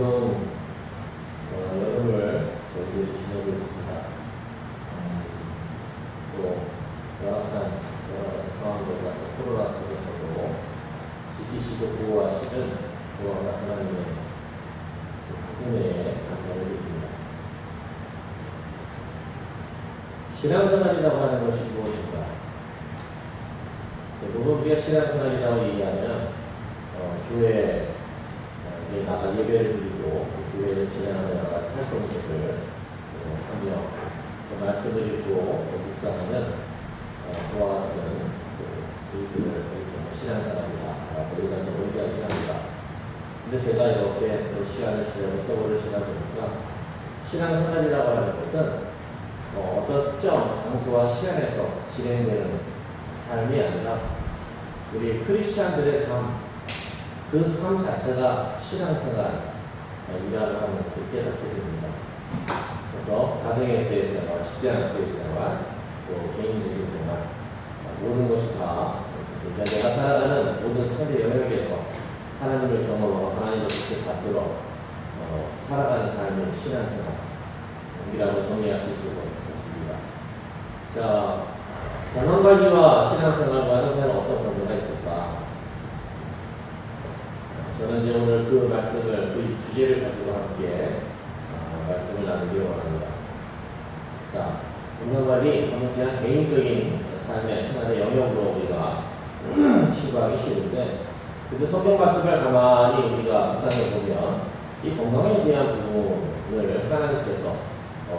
어두운 여름을 저희들이 지내고 있습니다. 또 열악한 여러 가지 상황들과 코로나 속에서도 지키시고 보호하시는 그와 하나님의 은혜에 감사를 드립니다. 신앙생활이라고 하는 것이 무엇인가? 대부분 우리가 신앙생활이라고 얘기하면 교회에 나가 예배를 드리고 교회를 진행하는 여러 가지 활동들을 하며 말씀을 읽고 묵상하는 그와 같은 일들을 신앙생활이다 라고 일반적으로 얘기하긴 합니다. 근데 제가 이렇게 시간을 지나고 세월을 지나보니까 신앙생활이라고 하는 것은 어떤 특정 장소와 시간에서 진행되는 삶이 아니라 우리 크리스찬들의 삶, 그 삶 자체가 신앙생활이라는 것을 깨닫게 됩니다. 그래서 가정에서의 생활, 직장에서의 생활, 또 개인적인 생활, 모든 것이 다 내가 살아가는 모든 삶의 영역에서 하나님을 경험하고 하나님의 뜻을 받들어 살아가는 삶이 신앙생활이라고 정의할 수 있을 것 같습니다. 자, 건강관리와 신앙생활과는 과연 어떤 관계가 있을까? 저는 이제 오늘 그 말씀을, 그 주제를 가지고 함께 말씀을 나누기를 원합니다. 자, 건강관리 하면 그냥 개인적인 삶의 생활의 영역으로 우리가 치부하기 쉬운데, 근데 성경 말씀을 가만히 우리가 묵상해 보면 이 건강에 대한 부분을 하나님께서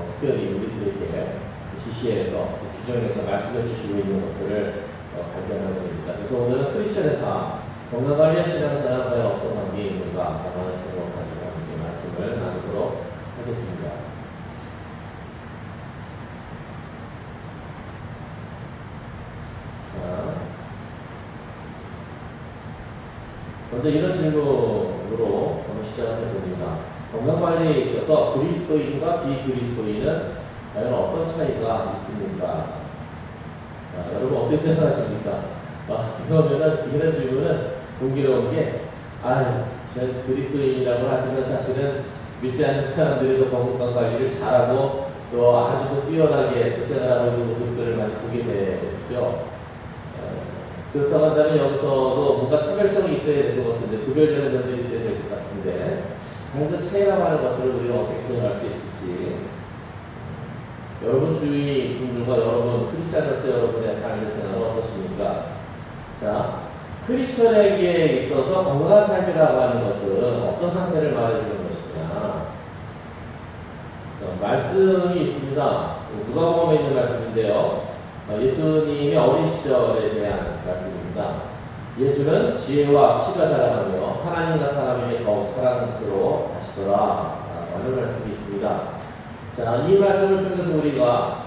특별히 우리들에게 지시해서 규정해서 말씀해 주시고 있는 것들을 발견하게 됩니다. 그래서 오늘은 크리스천의 삶, 건강관리와 신앙생활과 과연 어떤 관계에 있는가 라는 제목을 가지고 함께 말씀을 나누도록 하겠습니다. 자, 먼저 이런 질문으로 한번 시작을 해봅니다. 건강관리에 있어서 그리스도인과 비그리스도인은 과연 어떤 차이가 있습니까? 자, 여러분 어떻게 생각하십니까? 그러면은 이런 질문은 공교로운 게, 저 그리스도인이라고 하지만 사실은 믿지 않는 사람들이 더 건강관리를 잘하고 또 아주 더 뛰어나게 또 생활하고 있는 모습들을 많이 보게 되죠. 그렇다고 한다면 여기서도 뭔가 차별성이 있어야 될 것 같은데, 구별되는 점들이 있어야 될 것 같은데, 과연 그 차이라고 하는 것들을 우리가 어떻게 생각할 수 있을지, 여러분 주위 분들과 여러분 크리스찬으로서 여러분의 삶의 생활은 어떠십니까? 자, 크리스천에게 있어서 건강한 삶이라고 하는 것은 어떤 상태를 말해주는 것이냐? 그래서 말씀이 있습니다. 누가복음에 있는 말씀인데요. 예수님의 어린 시절에 대한 말씀입니다. 예수는 지혜와 키가 자라나며 하나님과 사람에게 더욱 사랑스러워 하시더라 라는 말씀이 있습니다. 자, 이 말씀을 통해서 우리가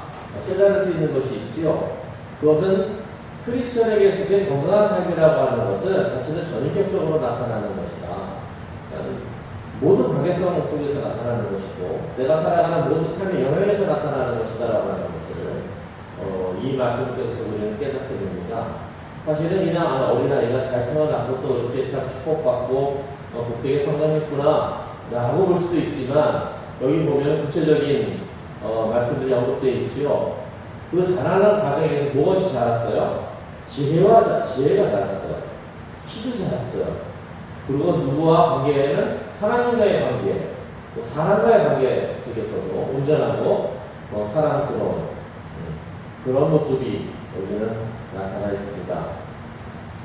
깨달을 수 있는 것이 있지요. 그것은 크리스천에게 있어서 건강한 삶이라고 하는 것은 사실은 전인격적으로 나타나는 것이다. 모든 관계성 속에서 나타나는 것이고, 내가 살아가는 모든 삶의 영역에서 나타나는 것이다라고 하는 것을 이 말씀을 통해서 우리는 깨닫게 됩니다. 사실은 그냥 어린아이가 잘 태어났고 또 이렇게 참 축복받고 복되게 성장했구나 라고 볼 수도 있지만, 여기 보면 구체적인 말씀들이 언급되어 있죠. 그 자라는 과정에서 무엇이 자랐어요? 지혜가 자랐어요. 키도 자랐어요. 그리고 누구와 관계에는 하나님과의 관계, 또 사람과의 관계 속에서도 온전하고 사랑스러운 그런 모습이 여기는 나타나 있습니다.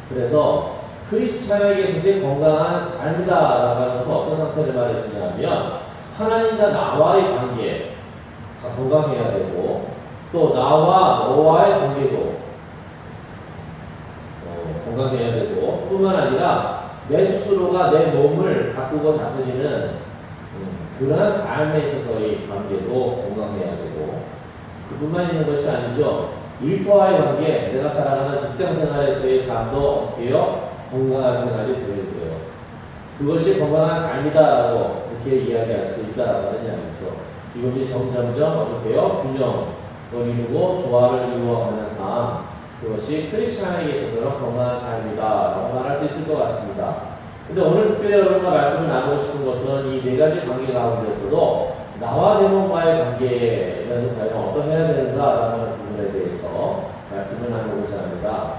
그래서 크리스찬에게 있어서의 건강한 삶이다라고 하는 것은 어떤 상태를 말해주냐면, 하나님과 나와의 관계가 건강해야 되고, 또 나와 너와의 관계도 건강해야 되고, 뿐만 아니라 내 스스로가 내 몸을 바꾸고 다스리는 그러한 삶에 있어서의 관계도 건강해야 되고, 그뿐만 있는 것이 아니죠. 일터와의 관계, 내가 살아가는 직장생활에서의 삶도 어떻게 해요? 건강한 생활이 되어야 돼요. 그것이 건강한 삶이다라고 이렇게 이야기할 수 있다라고 하는 이야기죠. 이것이 점점점 어떻게 해요? 균형을 이루고 조화를 이루어가는 삶, 그것이 크리스찬에게 있어서는 건강한 삶이다라고 말할 수 있을 것 같습니다. 근데 오늘 특별히 여러분과 말씀을 나누고 싶은 것은 이 네 가지 관계 가운데서도 나와 내 몸과의 관계는 과연 어떠해야 되는가라는 부분에 대해서 말씀을 나누고자 합니다.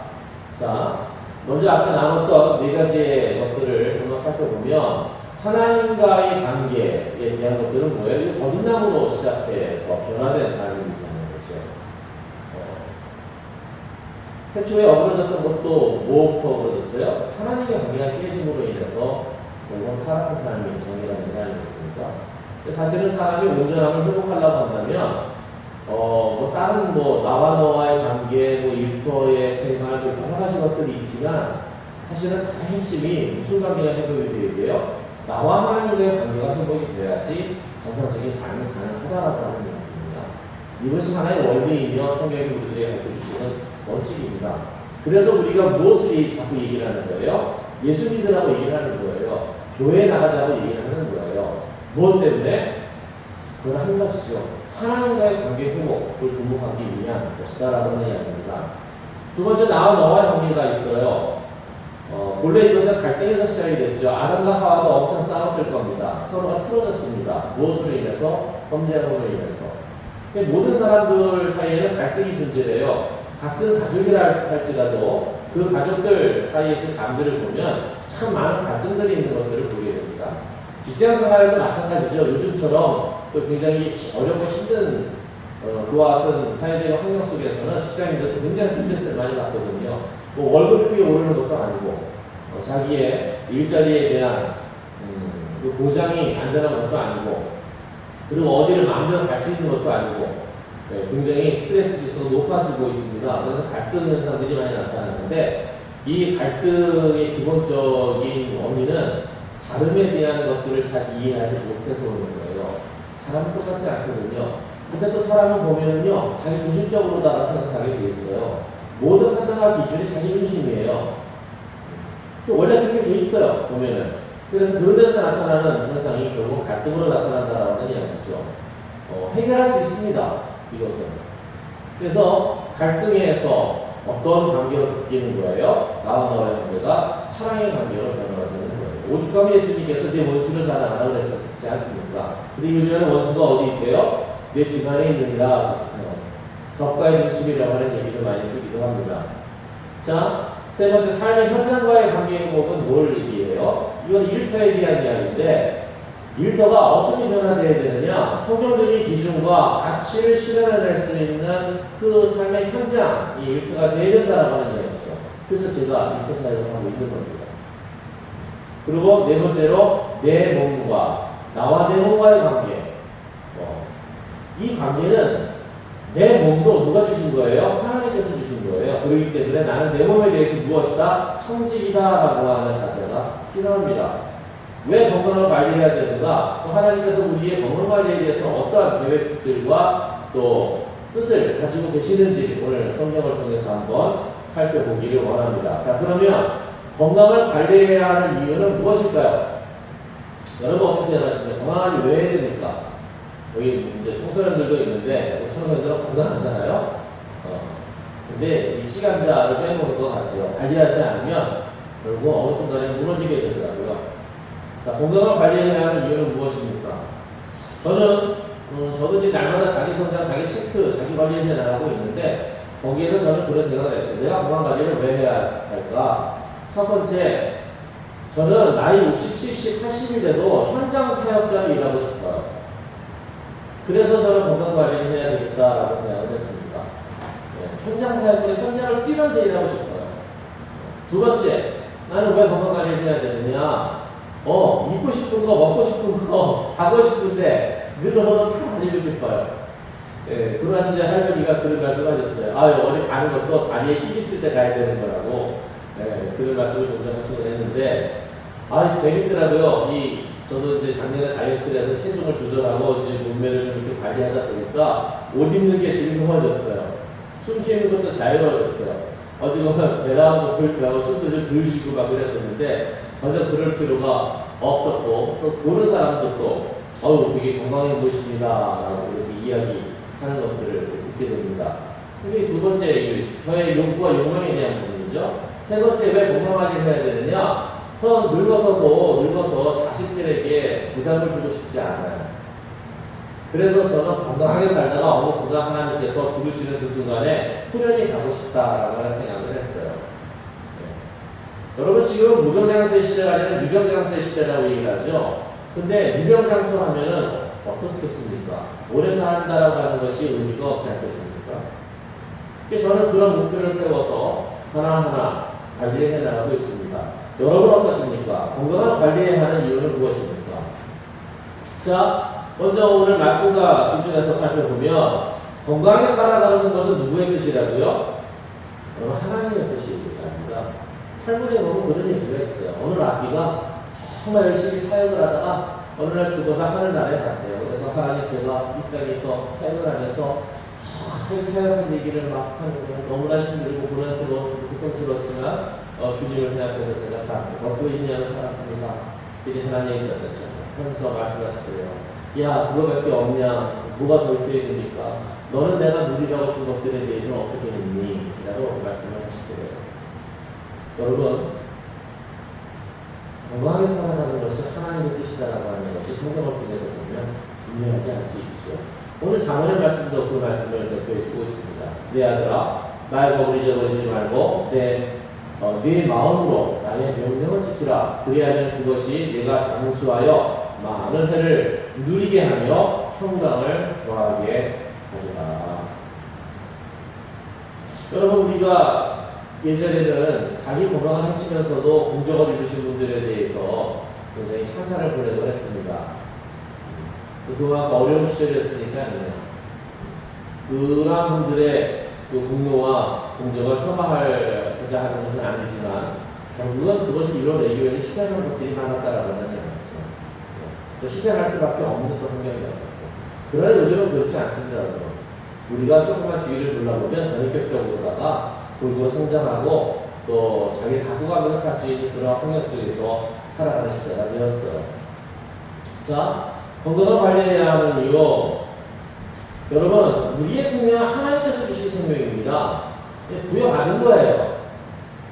자, 먼저 아까 나눴던 네 가지의 것들을 한번 살펴보면 하나님과의 관계에 대한 것들은 뭐예요? 이 거듭남으로 시작해서 변화된 삶을 얘기하는 거죠. 태초에 어그러졌던 것도 뭐부터 어그러졌어요? 하나님의 관계가 깨짐으로 인해서 결국은 타락한 삶이 정의가 되는 게 아니겠습니까? 사실은 사람이 온전함을 회복하려고 한다면 다른 나와 너와의 관계, 일터의 생활, 여러 가지 것들이 있지만 사실은 가장 핵심이 무슨 관계가 회복이 되어야 돼요? 나와 하나님과의 관계가 회복이 돼야지 정상적인 삶이 가능하다라고 하는 얘기입니다. 이것이 하나의 원리이며 성경이 우리들에게 가르쳐주시는 원칙입니다. 그래서 우리가 무엇을 자꾸 얘기를 하는 거예요? 예수 믿으라고 얘기를 하는 거예요. 교회에 나가자고 얘기를 하는 거예요. 무엇 때문에? 그건 한 가지죠. 하나님과의 관계 회복을 도모하기 위한 것이다라고 하는 이야기입니다. 두 번째, 나와 너와의 관계가 있어요. 본래 이것은 갈등에서 시작이 됐죠. 아담과 하와도 엄청 싸웠을 겁니다. 서로가 틀어졌습니다. 무엇으로 인해서? 범죄함으로 인해서. 모든 사람들 사이에는 갈등이 존재해요. 같은 가족이라 할지라도 그 가족들 사이에서 삶들을 보면 참 많은 갈등들이 있는 것들을 보게 됩니다. 직장 생활에도 마찬가지죠. 요즘처럼 또 굉장히 어렵고 힘든 그와 같은 사회적 환경 속에서는 직장인들도 굉장히 스트레스를 많이 받거든요. 월급 크게 오르는 것도 아니고 자기의 일자리에 대한 그 보장이 안전한 것도 아니고 그리고 어디를 마음대로 갈 수 있는 것도 아니고 굉장히 스트레스 지수가 높아지고 있습니다. 그래서 갈등 현상들이 많이 나타나는데 이 갈등의 기본적인 원인은 다름에 대한 것들을 잘 이해하지 못해서 오는 거예요. 사람은 똑같지 않거든요. 근데 또 사람을 보면은요, 자기 중심적으로다가 생각하게 돼 있어요. 모든 판단과 기준이 자기 중심이에요. 또 원래 그렇게 돼 있어요, 보면은. 그래서 그런 데서 나타나는 현상이 결국 갈등으로 나타난다라고 하는 이야기죠. 해결할 수 있습니다, 이것은. 그래서 갈등에서 어떤 관계로 바뀌는 거예요? 나와 너의 관계가 사랑의 관계로 변화가 되는 거예요. 오죽하면 예수님께서 내 원수를 사랑하라 그랬었지 않습니까? 근데 요즘에는 원수가 어디 있대요? 내 집안에 있느니라. 적과의 중심이라고 하는 얘기를 많이 쓰기도 합니다. 자, 세 번째, 삶의 현장과의 관계 행복은 뭘 얘기해요? 이건 일터에 대한 이야기인데 일터가 어떻게 변화되어야 되느냐? 성경적인 기준과 가치를 실현해낼 수 있는 그 삶의 현장이 일터가 되어야 된다라고 하는 이야기죠. 그래서 제가 일터 사역을 하고 있는 겁니다. 그리고 네 번째로 내 몸과 나와 내 몸과의 관계. 이 관계는 내 몸도 누가 주신 거예요? 하나님께서 주신 거예요. 그렇기 때문에 나는 내 몸에 대해서 무엇이다? 청직이다라고 하는 자세가 필요합니다. 왜 건강을 관리해야 되는가? 또 하나님께서 우리의 건강 관리에 대해서 어떠한 계획들과 또 뜻을 가지고 계시는지 오늘 성경을 통해서 한번 살펴보기를 원합니다. 자, 그러면 건강을 관리해야 하는 이유는 무엇일까요? 여러분 어떻게 생각하십니까? 건강을 왜 해야 됩니까? 여기 이제 청소년들도 있는데 청소년들은 건강하잖아요. 근데 이 시간자를 빼먹는 것 같아요. 관리하지 않으면 결국 어느 순간에 무너지게 되더라고요. 자, 건강을 관리해야 하는 이유는 무엇입니까? 저도 이제 날마다 자기 성장, 자기 체크, 자기 관리를 해 나가고 있는데 거기에서 저는 그런 생각을 했어요. 내가 건강 관리를 왜 해야 할까? 첫 번째, 저는 나이 60, 70, 80이 돼도 현장 사역자로 일하고 싶어요. 그래서 저는 건강관리를 해야 되겠다라고 생각을 했습니다. 현장 사역으로 현장을 뛰면서 일하고 싶어요. 두 번째, 나는 왜 건강관리를 해야 되느냐? 입고 싶은 거, 먹고 싶은 거, 가고 싶은데 늙어서도 다 다니고 싶어요. 돌아가신 제 할머니가 그런 말씀하셨어요. 어디 가는 것도 다리에 힘 있을 때 가야 되는 거라고 그런 말씀을 종종 하시곤 했는데 재밌더라고요. 저도 이제 작년에 다이어트를 해서 체중을 조절하고 이제 몸매를 좀 이렇게 관리하다 보니까 옷 입는 게 즐거워졌어요. 숨 쉬는 것도 자유로워졌어요. 어디 보면 배라고 불편하고 숨도 좀 덜 쉬고 막 그랬었는데 전혀 그럴 필요가 없었고 보는 사람들도 되게 건강해 보이십니다 라고 이렇게 이야기하는 것들을 듣게 됩니다. 이게 두 번째 이유, 저의 욕구와 욕망에 대한 부분이죠. 세 번째, 왜 건강관리를 해야 되느냐? 더 늙어서 자식들에게 부담을 주고 싶지 않아요. 그래서 저는 건강하게 살다가 어느 순간 하나님께서 부르시는 그 순간에 후련히 가고 싶다라고 하는 생각을 했어요. 네. 여러분 지금 무병장수의 시대가 아니라 유병장수의 시대라고 얘기를 하죠. 근데 유병장수 하면은 어떻겠습니까? 오래 산다라고 하는 것이 의미가 없지 않겠습니까? 그래서 저는 그런 목표를 세워서 하나하나 관리를 해나가고 있습니다. 여러분 어떠십니까? 건강한 관리해야 하는 이유는 무엇입니까? 자, 먼저 오늘 말씀과 기준에서 살펴보면 건강하게 살아가는 것은 누구의 뜻이라고요? 여러분 하나님의 뜻입니다. 탈무드에 보면 그런 얘기가 있어요. 어느 라비가 정말 열심히 사역을 하다가 어느 날 죽어서 하늘나라에 갔대요. 그래서 하나님 제가 이 땅에서 사역을 하면서 사역한 얘기를 막 하는 거예요. 너무나 힘들고 고난스러웠고 고통스러웠지만 주님을 생각해서 제가 참 버티고 2년을 살았습니다. 그랬더니 하나님이 저저저 하면서 말씀하시더래요. 야 그거밖에 없냐? 뭐가 더 있어야 됩니까? 너는 내가 누리라고 준 것들에 대해서는 어떻게 했니? 라고 말씀을 하시더래요. 여러분 건강하게 살아가는 것이 하나님의 뜻이다라고 하는 것이 성경을 통해서 보면 분명하게 알 수 있죠. 오늘 잠언의 말씀도 그 말씀을 대표해 주고 있습니다. 내 아들아 나의 법을 잊어버리지 말고 네 마음으로 나의 명령을 지키라. 그리하면 그것이 내가 장수하여 많은 해를 누리게 하며 평강을 더하게 하리라. 여러분 우리가 예전에는 자기 건강을 해치면서도 공적을 이루신 분들에 대해서 굉장히 찬사를 보내곤 했습니다. 그만큼 어려운 시절이었으니까 그러한 분들의 그 공로와 공적을 폄하하고자 하는 것은 아니지만 결국은 그것을 이뤄내기 위해서 희생하는 것들이 많았다라고 하는 얘기죠. 희생할 수밖에 없는 또 환경이었었고 그러나 요즘은 그렇지 않습니다. 우리가 조금만 주의를 둘러보면 전인격적으로다가 골고루 성장하고 또 자기 갖고 가면서 살 수 있는 그런 환경 속에서 살아가는 시대가 되었어요. 자, 건강을 관리해야 하는 이유. 여러분, 우리의 생명은 하나님께서 주신 생명입니다. 부여받은 거예요.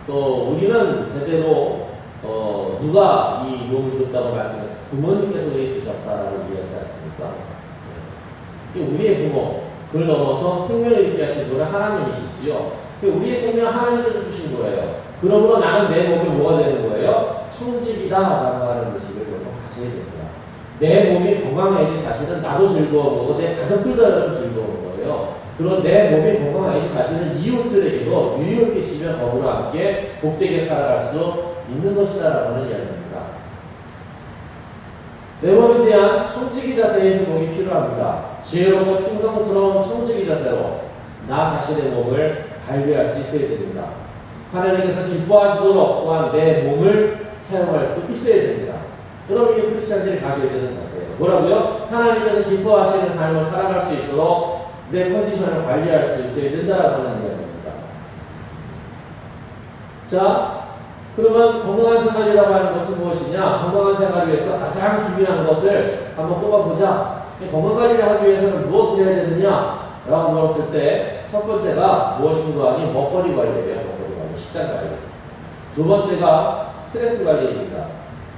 또 우리는 대대로 누가 이 몸을 줬다고 말씀해요? 부모님께서 우리 주셨다라고 얘기하지 않습니까? 우리의 부모, 그걸 넘어서 생명을 있게 하신 분은 하나님이시지요. 우리의 생명은 하나님께서 주신 거예요. 그러므로 나는 내 몸이 뭐가 되는 거예요? 청직이다라고 하는 의식을 여러분 가져야 됩니다. 내 몸이 건강해야지 사실은 나도 즐거운 거고 내 가족들도 즐거운 거예요. 그런 내 몸이 건강해야지 사실은 이웃들에게도 유익을 끼치며 더불어 함께 복되게 살아갈 수 있는 것이다라고 하는 이야기입니다. 내 몸에 대한 청지기 자세의 회복이 필요합니다. 지혜롭고 충성스러운 청지기 자세로 나 자신의 몸을 관리할 수 있어야 됩니다. 하나님께서 기뻐하시도록 또한 내 몸을 사용할 수 있어야 됩니다. 여러분 이게 크리스찬들이 가져야 되는 자세예요. 뭐라고요? 하나님께서 기뻐하시는 삶을 살아갈 수 있도록 내 컨디션을 관리할 수 있어야 된다라고 하는 이야기입니다. 자, 그러면 건강한 생활이라고 하는 것은 무엇이냐? 건강한 생활을 위해서 가장 중요한 것을 한번 뽑아보자. 건강관리를 하기 위해서는 무엇을 해야 되느냐? 라고 물었을 때 첫 번째가 무엇인가 하니 먹거리 관리예요. 먹거리 관리, 식단 관리. 두 번째가 스트레스 관리입니다.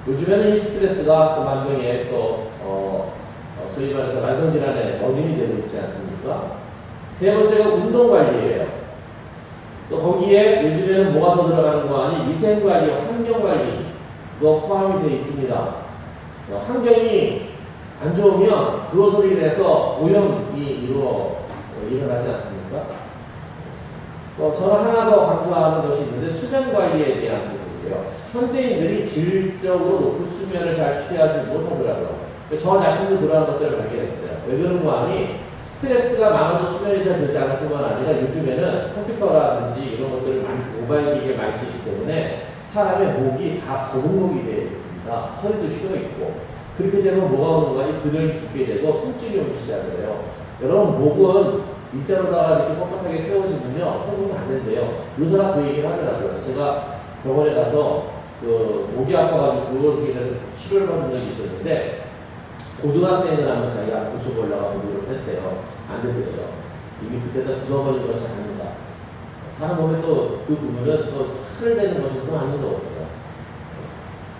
요즘에는 이 스트레스가 또 만병의 또 소위 말해서 만성질환의 원인이 되고 있지 않습니까? 세 번째가 운동 관리예요. 또 거기에 요즘에는 뭐가 더 들어가는 거 아니 위생 관리, 환경 관리도 포함이 되어 있습니다. 환경이 안 좋으면 그것으로 인해서 오염이 일어나지 않습니까? 또 저는 하나 더 강조하는 것이 있는데 수면 관리에 대한 부분이에요. 현대인들이 질적으로 높은 수면을 잘 취하지 못하더라고요. 저 자신도 그러한 것들을 발견했어요. 왜 그런 거 아니? 스트레스가 많아도 수면이 잘 되지 않을 뿐만 아니라 요즘에는 컴퓨터라든지 이런 것들을 많이 모바일 기기에 많이 쓰기 때문에 사람의 목이 다 거북목이 되어 있습니다. 허리도 쉬어 있고 그렇게 되면 뭐가 오는 거 아니? 근육이 붓게 되고 통증이 오기 시작을 해요. 여러분 목은 일자로다가 이렇게 뻣뻣하게 세워지면요 회복이 안 된대요. 의사가 그 얘기를 하더라고요. 제가 병원에 가서 그 목이 아파가지고 그걸 돼서 치료를 받은 적이 있었는데 고등학생을 한번 자기가 고쳐보려고 노력을 했대요. 안 되더래요. 이미 그때다 굳어버린 것이 아닙니다. 사람 몸에 또 그 부분은 또 칼을 대는 것은 또 아닌 거거든요.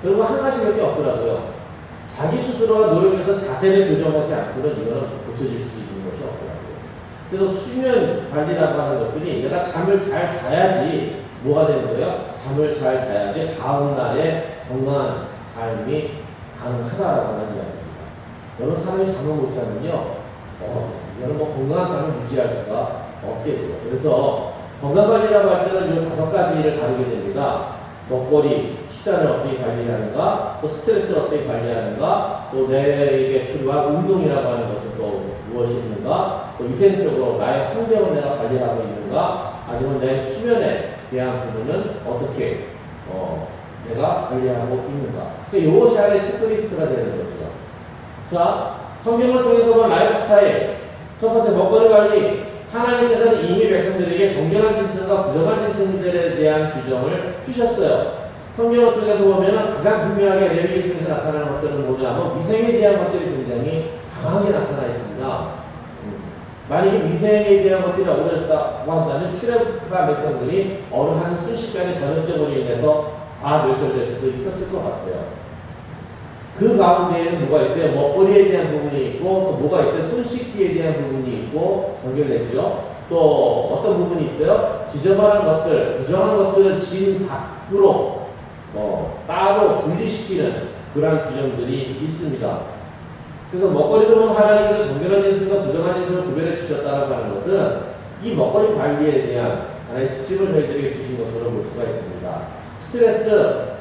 결국 한 가지밖에 없더라고요. 자기 스스로가 노력해서 자세를 교정하지 않고는 이거는 고쳐질 수 있는 것이 없더라고요. 그래서 수면 관리라고 하는 것들이 내가 잠을 잘 자야지 뭐가 되는 거예요? 잠을 잘 자야지 다음날에 건강한 삶이 가능하다라고 하는 이야기입니다. 여러분 사람이 잠을 못 자면요, 여러분 건강한 삶을 유지할 수가 없겠고요. 그래서 건강관리라고 할 때는 이 5가지를 다루게 됩니다. 먹거리, 식단을 어떻게 관리하는가, 또 스트레스를 어떻게 관리하는가, 또 내게 필요한 운동이라고 하는 것은 또 무엇이 있는가, 또 위생적으로 나의 환경을 내가 관리하고 있는가, 아니면 내 수면에 대한 부분은 어떻게 내가 관리하고 있는가. 그러니까 이것이 하나의 체크리스트가 되는 거죠. 자, 성경을 통해서 본 라이프 스타일. 첫 번째, 먹거리 관리. 하나님께서는 이미 백성들에게 정결한 짐승과 부정한 짐승들에 대한 규정을 주셨어요. 성경을 통해서 보면 가장 분명하게 레위기를 통해서 나타나는 것들은 뭐냐면 위생에 대한 것들이 굉장히 강하게 나타나 있습니다. 만약에 위생에 대한 것들이 어려졌다고 한다면 출애굽한 백성들이 어느 한 순식간에 전염병으로 인해서 다 멸절될 수도 있었을 것 같아요. 그 가운데에는 뭐가 있어요? 먹거리에 대한 부분이 있고, 또 뭐가 있어요? 손 씻기에 대한 부분이 있고, 연결됐죠. 또 어떤 부분이 있어요? 지저분한 것들, 부정한 것들은 진 밖으로 따로 분리시키는 그러한 규정들이 있습니다. 그래서 먹거리를 보면 하나님께서 정결한 짐승과 부정한 짐승을 구별해 주셨다고 하는 것은 이 먹거리 관리에 대한 하나의 지침을 저희들에게 주신 것으로 볼 수가 있습니다. 스트레스,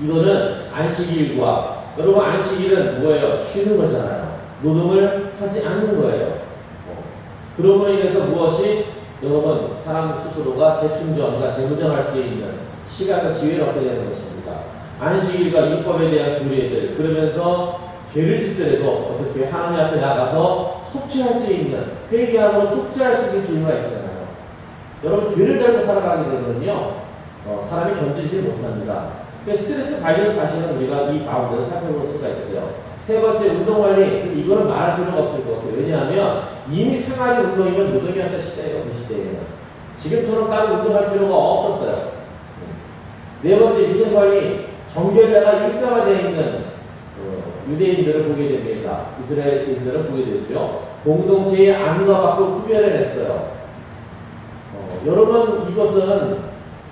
이거는 안식일과, 여러분 안식일은 뭐예요? 쉬는 거잖아요. 노동을 하지 않는 거예요. 그러므로 인해서 무엇이 여러분 사람 스스로가 재충전과 재무장할 수 있는 시간과 기회를 얻게 되는 것입니다. 안식일과 율법에 대한 규례들, 그러면서 죄를 짓더라도 어떻게 하나님 앞에 나가서 속죄할 수 있는, 회개함으로 속죄할 수 있는 기회가 있잖아요. 여러분 죄를 달고 살아가게 되면요 사람이 견디지 못합니다. 스트레스 관리는 사실은 우리가 이 가운데서 살펴볼 수가 있어요. 세 번째, 운동관리. 이거는 말할 필요가 없을 것 같아요. 왜냐하면 이미 생활이 운동이면 노동이 한다 시대예요. 그 시대에는. 지금처럼 따로 운동할 필요가 없었어요. 네 번째, 위생관리. 정결례가 일상화되어 있는 유대인들을 보게 됩니다. 이스라엘인들을 보게 되죠. 공동체의 안과 밖을 구별해냈어요. 여러분 이것은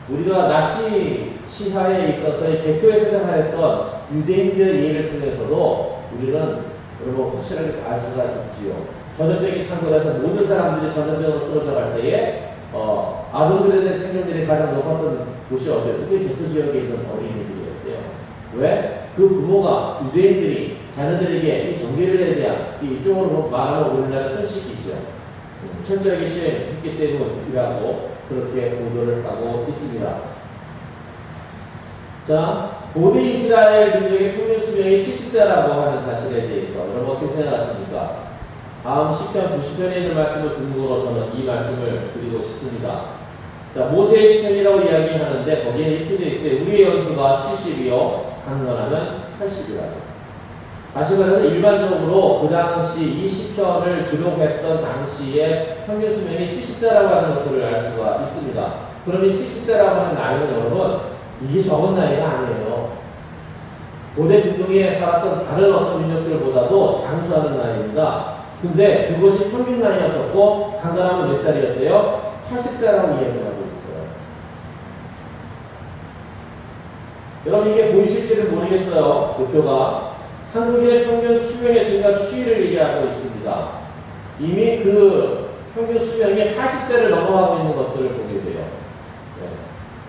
우리가 나치 치하에 있어서의 개토에서 생활했던 유대인들의 예를 통해서도 우리는 여러분 확실하게 알 수가 있지요. 전염병이 창궐해서 모든 사람들이 전염병으로 쓰러져 갈 때에 아동들에 대한 생존율이 가장 높았던 곳이 어디예요? 그게 개토 지역에 있는 어린이들이었대요. 왜? 그 부모가 유대인들이 자녀들에게 이 정결에 대한 이쪽으로 말하면 우리나라 손씻기죠. 철저하게 시행했기 때문이라고 그렇게 보도를 하고 있습니다. 자, 고대 이스라엘 민족의 평균 수명이 70세라고 하는 사실에 대해서 여러분 어떻게 생각하십니까? 다음 시편 90편에 있는 말씀을 근거로 저는 이 말씀을 드리고 싶습니다. 자, 모세의 시편이라고 이야기하는데 거기에 이렇게 되어 있어요. 우리의 연수가 70이요, 강건하면 80이라고. 다시 말해서 일반적으로 그 당시 이 시편을 기록했던 당시의 평균 수명이 70세라고 하는 것들을 알 수가 있습니다. 그러면 70세라고 하는 나이는 여러분 이게 적은 나이가 아니에요. 고대 민족에 살았던 다른 어떤 민족들보다도 장수하는 나이입니다. 근데 그것이 평균 나이였었고 강간하면 몇 살이었대요? 80세라고 이야기하고 있어요. 여러분 이게 보이실지는 모르겠어요. 그 표가 한국인의 평균 수명의 증가 추이를 얘기하고 있습니다. 이미 그 평균 수명이 80세를 넘어가고 있는 것들을 보게 돼요.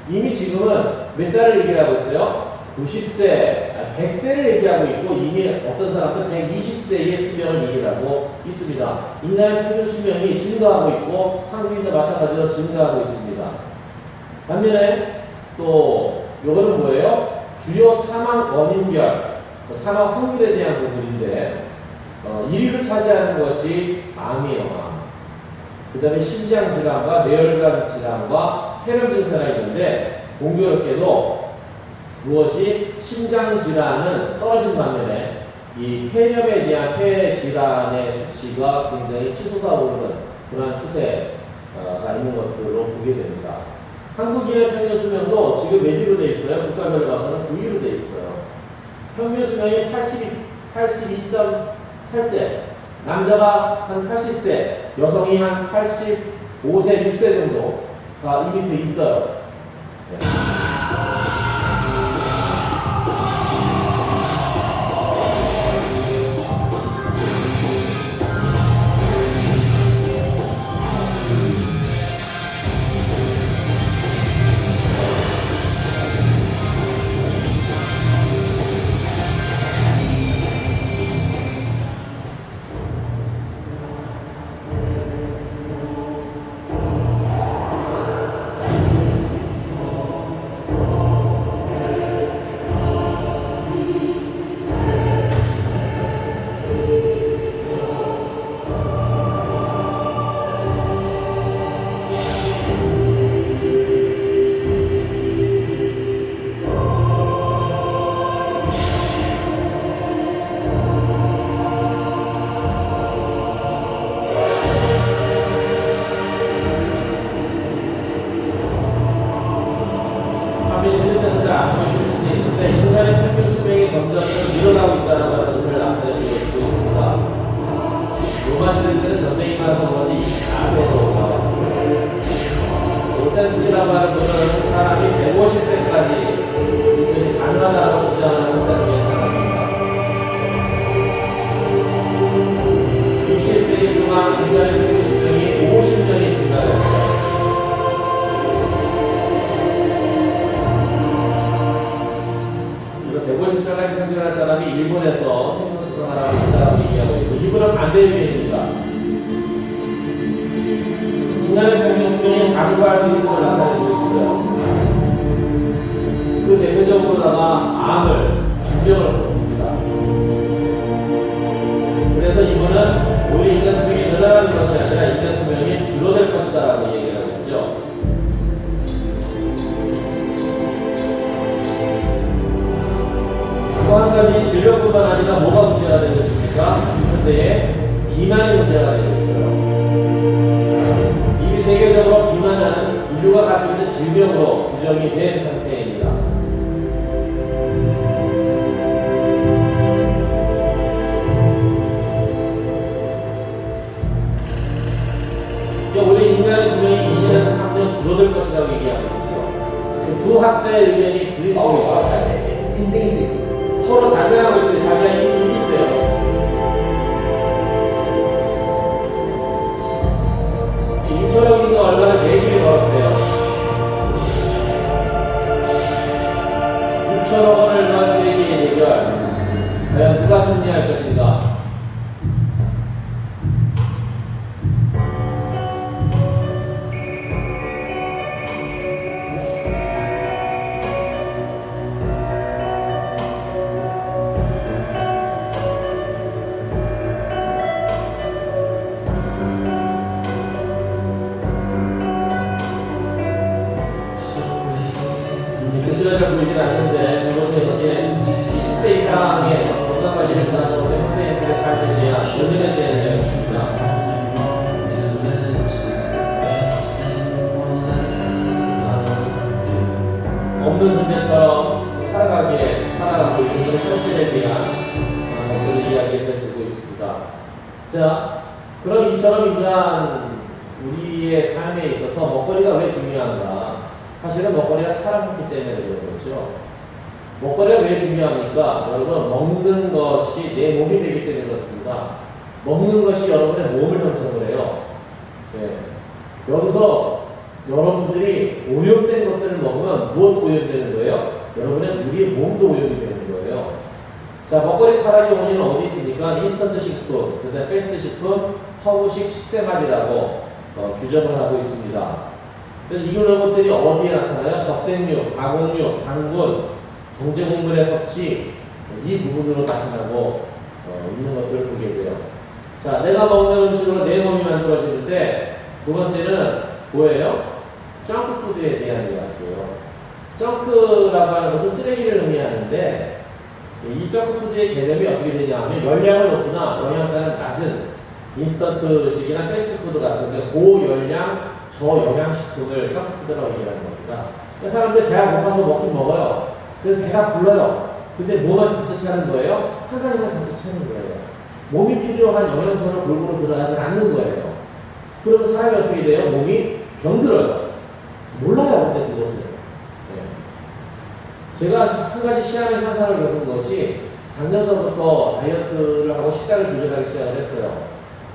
이미 지금은 몇 살을 얘기하고 있어요? 90세, 100세를 얘기하고 있고 이미 어떤 사람들은 120세의 수명을 얘기하고 있습니다. 인간의 평균 수명이 증가하고 있고 한국인도 마찬가지로 증가하고 있습니다. 반면에 또 요거는 뭐예요? 주요 사망 원인별, 사망 확률에 대한 부분인데 1위를 차지하는 것이 암이에요. 암. 그 다음에 심장질환과 뇌혈관 질환과 폐렴 증세가 있는데 공교롭게도 무엇이 심장질환은 떨어진 반면에 이 폐렴에 대한 폐질환의 수치가 굉장히 치솟아 오르는 그러한 추세가 있는 것들로 보게 됩니다. 한국인의 평균 수명도 지금 몇 위로 돼 있어요? 국가별로 봐서는 9위로 돼 있어요. 평균 수명이 82.8세, 남자가 한 80세, 여성이 한 85세, 6세 정도가 이미 돼 있어요. 네. 인간의 평균 수명이 점점 늘어나고 있다는 것을 나타내주고 있습니다. 로마 시대 때는 전쟁이 나서 그런지 24세로 나와 있어요. 온센스지라고 하는 것은 사람이 150세까지 가능하다고 주장하는 학자 중에 하나입니다. 60세기 동안 인간의 평균 수명이 50년이 증가했어요. 그래서 150살까지 생존할 사람이 일본에서 생존하라고 있다고 얘기하고 있고, 이분은 반대주의입니다. 인간의 평균 수명이 감소할 수 있음을 나타내고 있어요. 그 대표적으로다가 암을, 질병을 꼽습니다. 그래서 이분은 오히려 인간 수명이 늘어나는 것이 아니라 인간 수명이 줄어들 것이다라고 얘기를 하고 있죠. 또 한 가지 질병뿐만 아니라 뭐가 문제가 되고 있습니까? 현대에 비만이 문제가 되고 있어요. 이미 세계적으로 비만은 인류가 가지고 있는 질병으로 규정이 된 상태입니다. 원래 인간의 수명이 2년에서 3년 줄어들 것이라고 얘기하고 있죠. 그 두 학자의 의견이 부딪히고 있어요. 서로 자신하고 있어요. 자기가 이긴대요. 유철형인가 얼마나 대기를 걸었대요. 6천억 원을 넣은 세계의 대결. 과연 누가 승리할 것인가? 글씨가 잘 보이진 않는데, 그것은 이제 70세 이상의 건강관리를 전하는 현대인들의 삶에 대한 연륜에 대한 이야기입니다. 없는 존재처럼 살아가고 있는 그런 현실에 대한 그런 이야기를 해주고 있습니다. 자, 그럼 이처럼 인간, 우리의 삶에 있어서 먹거리가 왜 중요한가? 사실은 먹거리가 타락했기 때문에 그런 거죠. 먹거리가 왜 중요합니까? 여러분, 먹는 것이 내 몸이 되기 때문에 그렇습니다. 먹는 것이 여러분의 몸을 형성을 해요. 네. 여기서 여러분들이 오염된 것들을 먹으면 무엇 오염되는 거예요? 여러분의 우리의 몸도 오염이 되는 거예요. 자, 먹거리 타락의 원인은 어디 있습니까? 인스턴트 식품, 그다음에 패스트 식품, 서구식 식생활이라고 규정을 하고 있습니다. 그래서 이런 것들이 어디에 나타나요? 적색류, 가공류, 당분, 정제곡물의 섭취, 이 부분으로 나타나고 있는 것들을 보게 돼요. 자, 내가 먹는 음식으로 내 몸이 만들어지는데, 두 번째는 뭐예요? 정크푸드에 대한 이야기예요. 정크라고 하는 것은 쓰레기를 의미하는데, 이 정크푸드의 개념이 어떻게 되냐 하면 열량을 높으나 영양가는 낮은 인스턴트식이나 패스트푸드 같은 고열량, 저영양식품을 저크푸드라고 얘기하는 겁니다. 그러니까 사람들 배가 고파서 먹긴 먹어요. 그래서 배가 불러요. 근데 뭐만 잔뜩 차는 거예요? 한 가지만 잔뜩 차는 거예요. 몸이 필요한 영양소는 골고루 들어가지 않는 거예요. 그러면 사람이 어떻게 돼요? 몸이 병들어요. 몰라요, 근데 그것을. 네. 제가 한 가지 시한의 현상을 겪은 것이 작년서부터 다이어트를 하고 식단을 조절하기 시작을 했어요.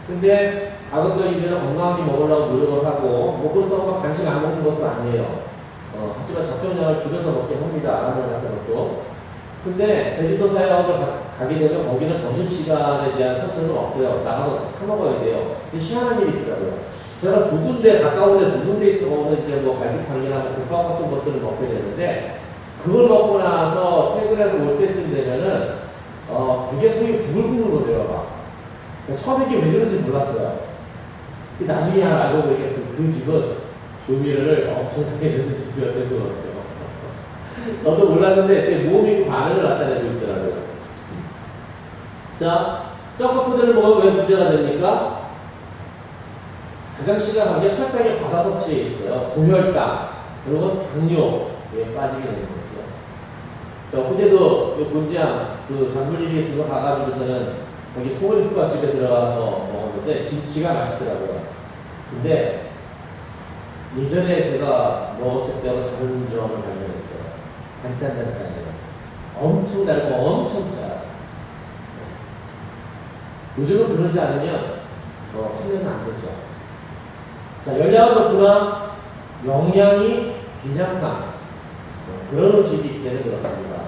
근데 가급적이면 건강하게 먹으려고 노력을 하고, 뭐 그렇다고 막 간식 안 먹는 것도 아니에요. 하지만 적정량을 줄여서 먹긴 합니다. 라면 같은 것도. 근데 제주도 사역을 가게 되면 거기는 점심시간에 대한 선택은 없어요. 나가서 사 먹어야 돼요. 근데 희한한 일이 있더라고요. 제가 두 군데, 가까운 데 두 군데 있어 거기서 이제 뭐 갈비탕이나 뭐 국밥 같은 것들을 먹게 되는데, 그걸 먹고 나서 퇴근해서 올 때쯤 되면은, 되게 속이 부글부글 거려요, 막. 처음에 이게 왜 그런지 몰랐어요. 나중에 알고 보니까 그 집은 조미료를 엄청나게 넣는 집이었던 것 같아요. 너도 몰랐는데 제 몸이 그 반응을 나타내고 있더라고요. 자, 저크푸드를 먹으면 왜 문제가 됩니까? 가장 심각한 게 설탕의 과다 섭취에 있어요. 고혈당, 그리고 당뇨에 빠지게 되는 거죠. 자, 어제도 본지암 그 장물일이 있어서 가가지고서는 거기 소머리국밥 집에 들어가서 먹었는데 김치가 맛있더라고요. 근데 예전에 제가 먹었을 때하고 다른 점을 발견했어요. 단짠단짠해요. 엄청 달고 엄청 짜요. 요즘은 그러지 않으면 판매는 안 되죠. 자, 열량은 높으나 영양이 빈약한 그런 음식이 있기 때문에 그렇습니다.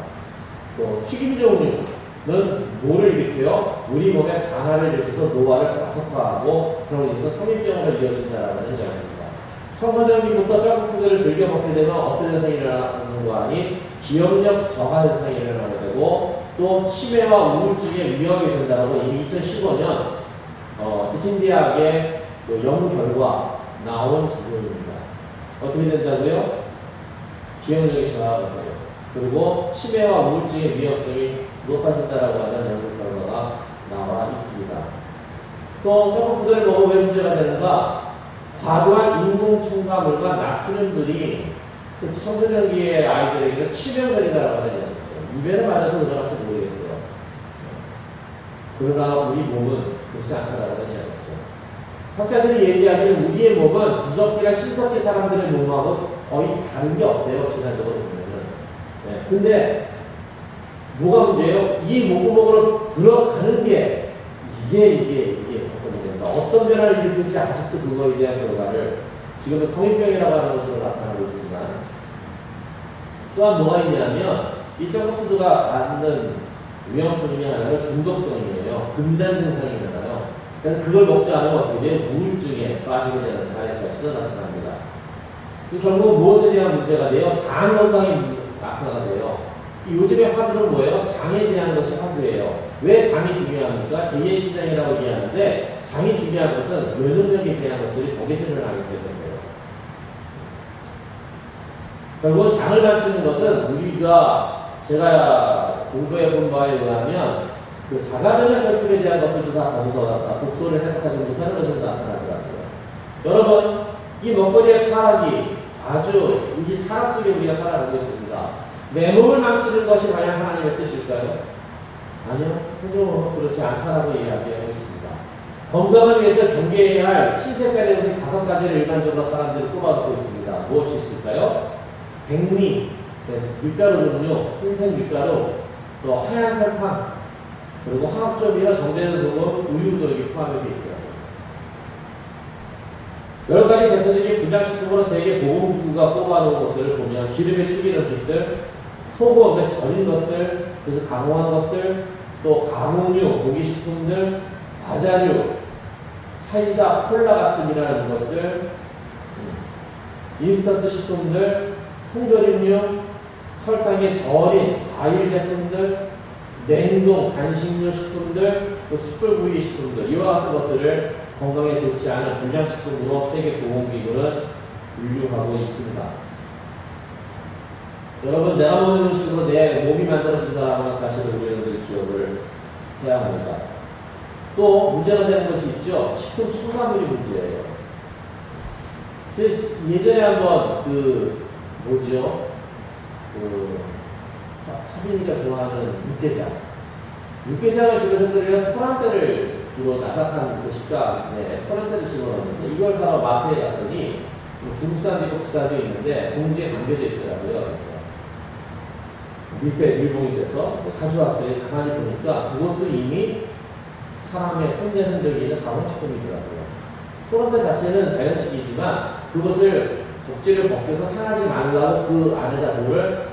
또 튀김 종류는 뭐를 일으켜요? 우리 몸에 산화를 일으켜서 노화를 가속화하고 그런 의해서 성인병으로 이어진다는 이야기입니다. 청소년기부터 저크푸드를 즐겨 먹게 되면 어떤 현상이 일어나는 거 아니? 기억력 저하 현상이 일어나게 되고 또 치매와 우울증의 위험이 된다고 이미 2015년 디킨 대학의 연구 결과 나온 자료입니다. 어떻게 된다고요? 기억력이 저하가 돼요. 그리고 치매와 우울증의 위험성이 높아진다라고 하는 연구 결과가 나와 있습니다. 또 저크푸드를 먹으면 왜 문제가 되는가? 과도한 인공 첨가물과 나트륨들이 특히 청소년기의 아이들에게는 치명적이다라고 하는 이야기죠. 입에는 맞아서 들어갈지 모르겠어요. 그러나 우리 몸은 그렇지 않다라고 하는 이야기죠. 학자들이 얘기하기는 우리의 몸은 구석기나 신석기 사람들의 몸하고 거의 다른 게 없대요. 진화적으로 보면은. 네. 근데 뭐가 문제예요? 이 목구멍으로 들어가는 게 이게 됩니다. 어떤 변화를 일으킬지 아직도 그거에 대한 결과를 지금은 성인병이라고 하는 것으로 나타나고 있지만 또한 뭐가 있냐면 이 저크푸드가 갖는 위험성 중에 하나가 중독성이에요. 금단 증상이 일어나요. 그래서 그걸 먹지 않으면 어떻게 돼요? 우울증에 빠지게 되는 사례까지도 나타납니다. 결국 무엇에 대한 문제가 돼요? 장 건강이 나타나게 돼요. 요즘의 화두는 뭐예요? 장에 대한 것이 화두예요. 왜 장이 중요합니까? 제2의 심장이라고 얘기하는데 장이 중요한 것은 면역력에 대한 것들이 거기서 일어나기 때문이에요. 결국 장을 맞추는 것은 우리가 제가 공부해 본 바에 의하면 그 자가면역 결핍에 대한 것들도 다 거기서 독소를 회복하지 못하는 것으로 나타나더라고요. 여러분, 이 먹거리의 타락이 아주 이 타락 속에 우리가 살아가고 있습니다. 내 몸을 망치는 것이 과연 하나님의 뜻일까요? 아니요. 성경은 그렇지 않다라고 이야기하고 있습니다. 건강을 위해서 경계해야 할 흰색깔의 음식 5가지를 일반적으로 사람들이 꼽아놓고 있습니다. 무엇이 있을까요? 백미, 밀가루 종류, 흰색 밀가루, 또 하얀 설탕, 그리고 화학조미료, 정제된 소금, 우유도 여기 포함이 되어 있더라고요. 여러 가지 대표적인 불량식품으로 세계 보건기구가 꼽아놓은 것들을 보면 기름에 튀긴 음식들, 소금에 절인 것들, 그래서 강화한 것들, 또 가공류, 고기식품들, 과자류, 사이다, 콜라 같은 이라는 것들, 인스턴트 식품들, 통조림류, 설탕에 절인 과일 제품들, 냉동, 간식류 식품들, 또 숯불구이 식품들, 이와 같은 것들을 건강에 좋지 않은 불량식품으로 세계보건기구는 분류하고 있습니다. 여러분, 내가 먹는 음식으로 내 몸이 만들어진다는 사실을 우리들 기억을 해야 합니다. 또 문제가 되는 것이 있죠. 식품 첨가물이 문제예요. 예전에 한번 뭐죠? 하빈이가 좋아하는 육개장을 집에서 끓이면 토란대를 주로 나삭한 그 식감에 토란대를 집어넣는데 이걸 사러 마트에 갔더니 중국산도 있고 국산도 있는데 봉지에 담겨져 있더라고요. 밀봉이 돼서 가져왔어요. 가만히 보니까 그것도 이미 사람의 손대 흔적이 있는 가공식품이더라고요. 토란대 자체는 자연식이지만 그것을 복제를 벗겨서 상하지 말라고 그 안에다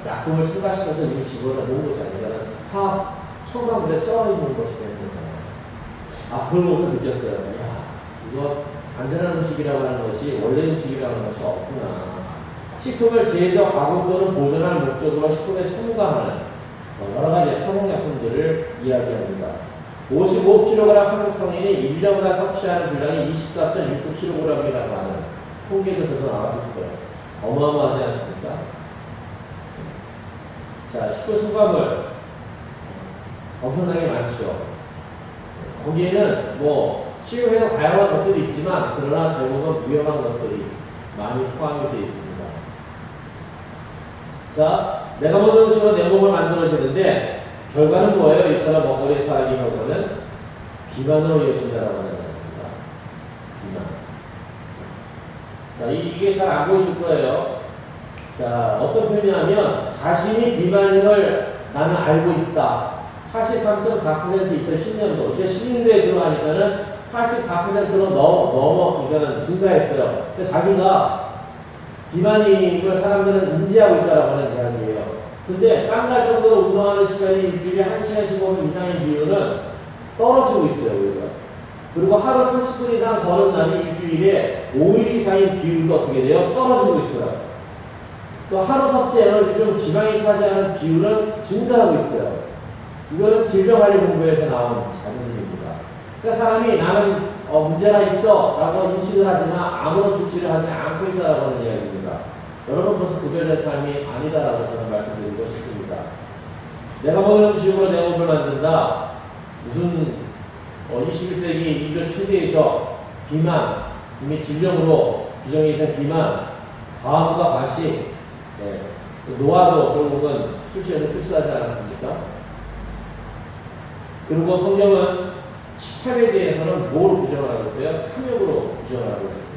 약품을 첨가시켜서 이미 집어넣어 놓은 거잖아요. 이거는 화학 첨가물에 쪄 있는 것이 되는 거잖아요. 그러고서 느꼈어요. 야, 이거 안전한 음식이라고 하는 것이 원래 음식이라고 하는 것이 없구나. 식품을 제조, 가공 또는 보존할 목적으로 식품에 첨가하는 여러 가지 화목약품들을 이야기합니다. 55kg 한국 성인이 1년간 섭취하는 분량이 24.69kg이라고 하는 통계조사도 나와 있어요. 어마어마하지 않습니까? 자, 식품 첨가물 엄청나게 많죠. 거기에는 치유해도 다양한 것들이 있지만 그러나 대부분 위험한 것들이 많이 포함이 되어 있습니다. 자, 내가 먹는 음식으로 내 몸을 만들어지는데 결과는 뭐예요? 이처럼 먹거리에 따르기 결과는 비만으로 이어진다라고 하는 겁니다. 비만. 자, 이게 잘 안 보이실 거예요. 자, 어떤 표현이냐면 자신이 비만인 걸 나는 알고 있다. 83.4% 2010년도. 2016년도에 들어가니까는 84%로 넘어, 이거는 증가했어요. 근데 자기가 비만인 걸 사람들은 인지하고 있다라고 하는 이야기예요. 근데 땀날 정도로 운동하는 시간이 일주일에 1시간 15분 이상의 비율은 떨어지고 있어요, 우리가. 그리고 하루 30분 이상 거는 날이 일주일에 5일 이상의 비율도 어떻게 돼요? 떨어지고 있어요. 또 하루 섭취 에너지 중 지방이 차지하는 비율은 증가하고 있어요. 이거는 질병관리본부에서 나온 자료입니다. 그러니까 사람이 나는 문제가 있어 라고 인식을 하지만 아무런 조치를 하지 않고 있다라고 하는 이야기입니다. 여러분 그것은 구별된 삶이 아니다라고 저는 말씀드리고 싶습니다. 내가 먹는 음식으로 내 몸을 만든다. 무슨 21세기 인류 최대의 비만, 이미 질병으로 규정이 된 비만, 과부가 과식, 노화도 결국은 출시해서 출소하지 않았습니까? 그리고 성경은 식탐에 대해서는 뭘 규정을 하고 있어요? 탐욕으로 규정을 하고 있습니다.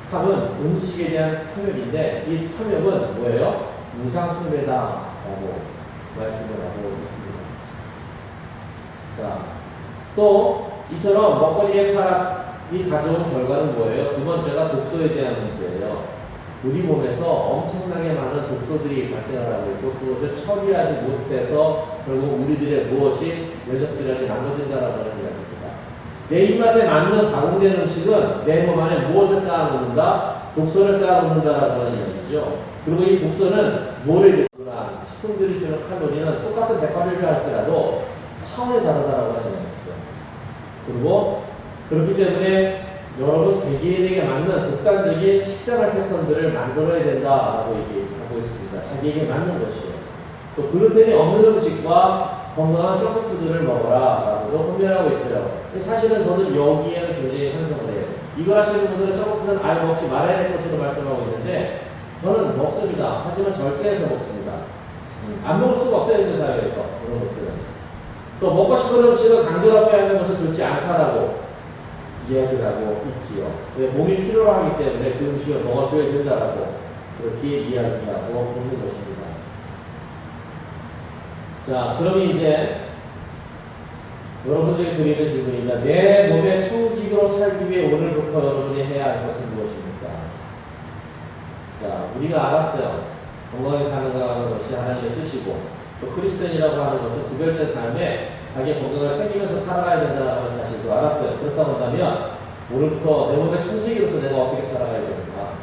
식탐은 음식에 대한 탐욕인데 이 탐욕은 뭐예요? 우상숭배다라고 말씀을 하고 있습니다. 자, 또 이처럼 먹거리의 타락이 가져온 결과는 뭐예요? 두 번째가 독소에 대한 문제예요. 우리 몸에서 엄청나게 많은 독소들이 발생을 하고 있고 그것을 처리하지 못해서 결국 우리들의 무엇이 면역질환이 남아진다라고 하는 이야기입니다. 내 입맛에 맞는 가공된 음식은 내 몸 안에 무엇을 쌓아놓는다? 독소를 쌓아놓는다라고 하는 이야기죠. 그리고 이 독소는 뭐를 식품들이 주는 칼로리는 똑같은 100칼로리를 할지라도 차원이 다르다라고 하는 이야기죠. 그리고 그렇기 때문에 여러분 개개인에게 맞는 독단적인 식생활 패턴들을 만들어야 된다라고 얘기하고 있습니다. 자기에게 맞는 것이요. 또 글루텐이 없는 음식과 건강한 점프푸드를 먹어라라고도 훈련하고 있어요. 사실은 저는 여기에는 굉장히 찬성을 해요. 이걸 하시는 분들은 점프푸드는 아예 먹지 말아야 할 것으로 말씀하고 있는데 저는 먹습니다. 하지만 절제해서 먹습니다. 안 먹을 수가 없어요. 현대 사회에서 그런 것들은. 또 먹고 싶은 음식을 강제로 빼야 하는 것은 좋지 않다라고 이야기를 하고 있지요. 몸이 필요로 하기 때문에 그 음식을 먹어줘야 된다라고 그렇게 이야기하고 있는 것입니다. 자, 그러면 이제 여러분들이 드리는 질문입니다. 내 몸의 청지기로 살기 위해 오늘부터 여러분이 해야 할 것은 무엇입니까? 자, 우리가 알았어요. 건강하게 사는 것이 하나님의 뜻이고 또 크리스천이라고 하는 것은 구별된 삶에 자기의 건강을 챙기면서 살아가야 된다는 사실도 알았어요. 그렇다고 한다면 오늘부터 내 몸의 청지기로서 내가 어떻게 살아가야 되는가?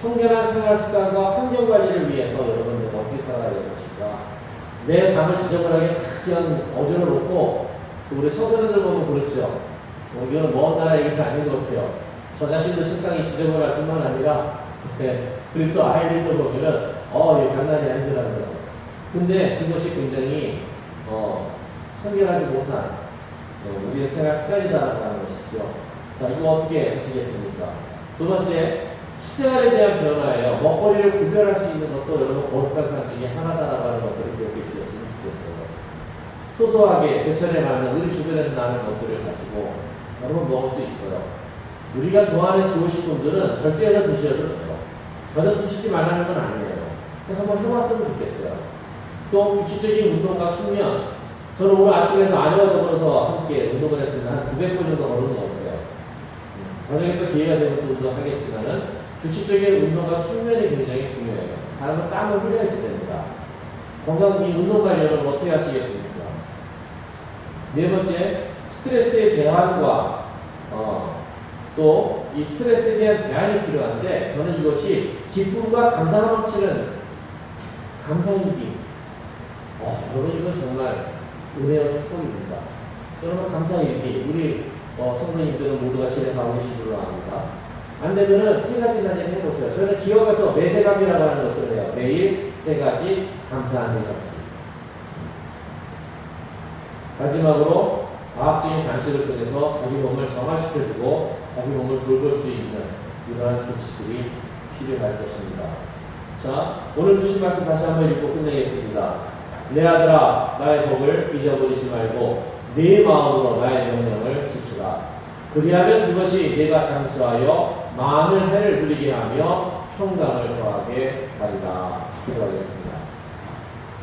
청결한 생활 습관과 환경 관리를 위해서 여러분 내가 어떻게 살아가야 되는 것인가? 내 방을 지저분하게 그냥 어지러 놓고 우리 청소년들 보면 그렇죠. 이거는 먼 나라 얘기는 아닌 것 같아요. 저 자신도 책상이 지저분할 뿐만 아니라 그리고 또 아이들도 보면은 이게 장난이 아니더라고요. 근데 그것이 굉장히 청결하지 못한 우리의 생활 습관이다라고 하는 것이죠. 자, 이거 어떻게 하시겠습니까? 두 번째, 식생활에 대한 변화예요. 먹거리를 구별할 수 있는 것도 여러분 거룩한 삶 중에 하나다라고 하는 것들을 기억해 주셨으면 좋겠어요. 소소하게 제철에 맞는 우리 주변에서 나는 것들을 가지고 여러분 먹을 수 있어요. 우리가 좋아하는 기호식품들은 절제해서 드셔도 돼요. 전혀 드시지 말라는 건 아니에요. 한번 해봤으면 좋겠어요. 또 규칙적인 운동과 숙면. 저는 오늘 아침에도 아내와 더불어서 함께 운동을 했습니다. 한 900분 정도 걸은 것 같아요. 저녁에 또 기회가 되면 또 운동하겠지만은 규칙적인 운동과 숙면이 굉장히 중요해요. 사람은 땀을 흘려야지 됩니다. 건강, 이 운동 관리는 어떻게 하시겠습니까? 네 번째, 스트레스의 대안과 또 이 스트레스에 대한 대안이 필요한데 저는 이것이 기쁨과 감사가 넘치는 감사일기. 여러분 이건 정말 은혜와 축복입니다. 여러분 감사일기 우리 성도님들은 모두가 진행하고 계신 줄로 압니다. 안 되면은 세 가지 단위를 해보세요. 저는 기업에서 매세감이라고 하는 것들을 해요. 매일 세 가지 감사하는 적기. 마지막으로 과학적인 단식을 통해서 자기 몸을 정화시켜주고 자기 몸을 돌볼 수 있는 이러한 조치들이 필요할 것입니다. 자, 오늘 주신 말씀 다시 한번 읽고 끝내겠습니다. 내 아들아, 나의 복을 잊어버리지 말고 네 마음으로 나의 명령을 지키라. 그리하면 그것이 내가 장수하여 많은 해를 누리게 하며 평강을 더하게 하리라. 기도하겠습니다.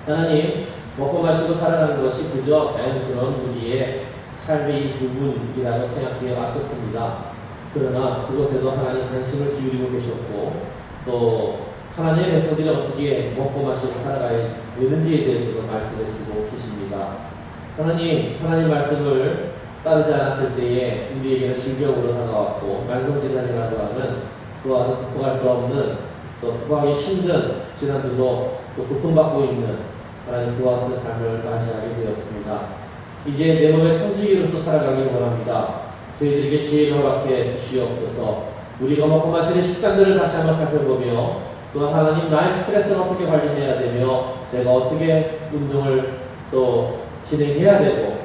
하나님, 먹고 마시고 살아가는 것이 그저 자연스러운 우리의 삶의 부분이라고 생각해 왔었습니다. 그러나 그것에도 하나님 관심을 기울이고 계셨고 또 하나님의 백성들이 어떻게 먹고 마시고 살아가야 되는지에 대해서도 말씀해 주고 계십니다. 하나님 말씀을 따르지 않았을 때에 우리에게는 질병으로 다가왔고 만성질환이라고 하는 그와도 극복할 수 없는 또 극복하기 힘든 질환들로 또 고통받고 있는 하나님 그와 같은 삶을 맞이하게 되었습니다. 이제 내 몸의 청지기로서 살아가기를 원합니다. 저희들에게 지혜를 허락해 주시옵소서. 우리가 먹고 마시는 식단들을 다시 한번 살펴보며 또한 하나님 나의 스트레스를 어떻게 관리해야 되며 내가 어떻게 운동을 또 진행해야 되고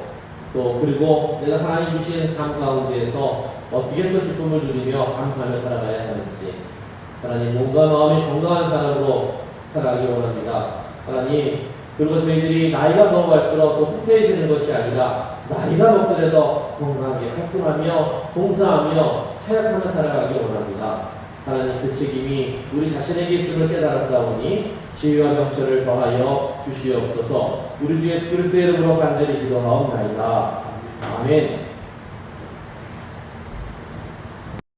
또 그리고 내가 하나님 주신 삶 가운데에서 어떻게 또 기쁨을 누리며 감사하며 살아가야 하는지 하나님 몸과 마음이 건강한 사람으로 살아가기 원합니다. 하나님 그리고 저희들이 나이가 먹어갈수록 또 후퇴해지는 것이 아니라 나이가 먹더라도 건강하게 활동하며 봉사하며 사역하며 살아가기 원합니다. 하나님 그 책임이 우리 자신에게 있음을 깨달았사오니 지혜와 명철을 더하여 주시옵소서. 우리 주 예수 그리스도의 이름으로 간절히 기도하옵나이다. 아멘.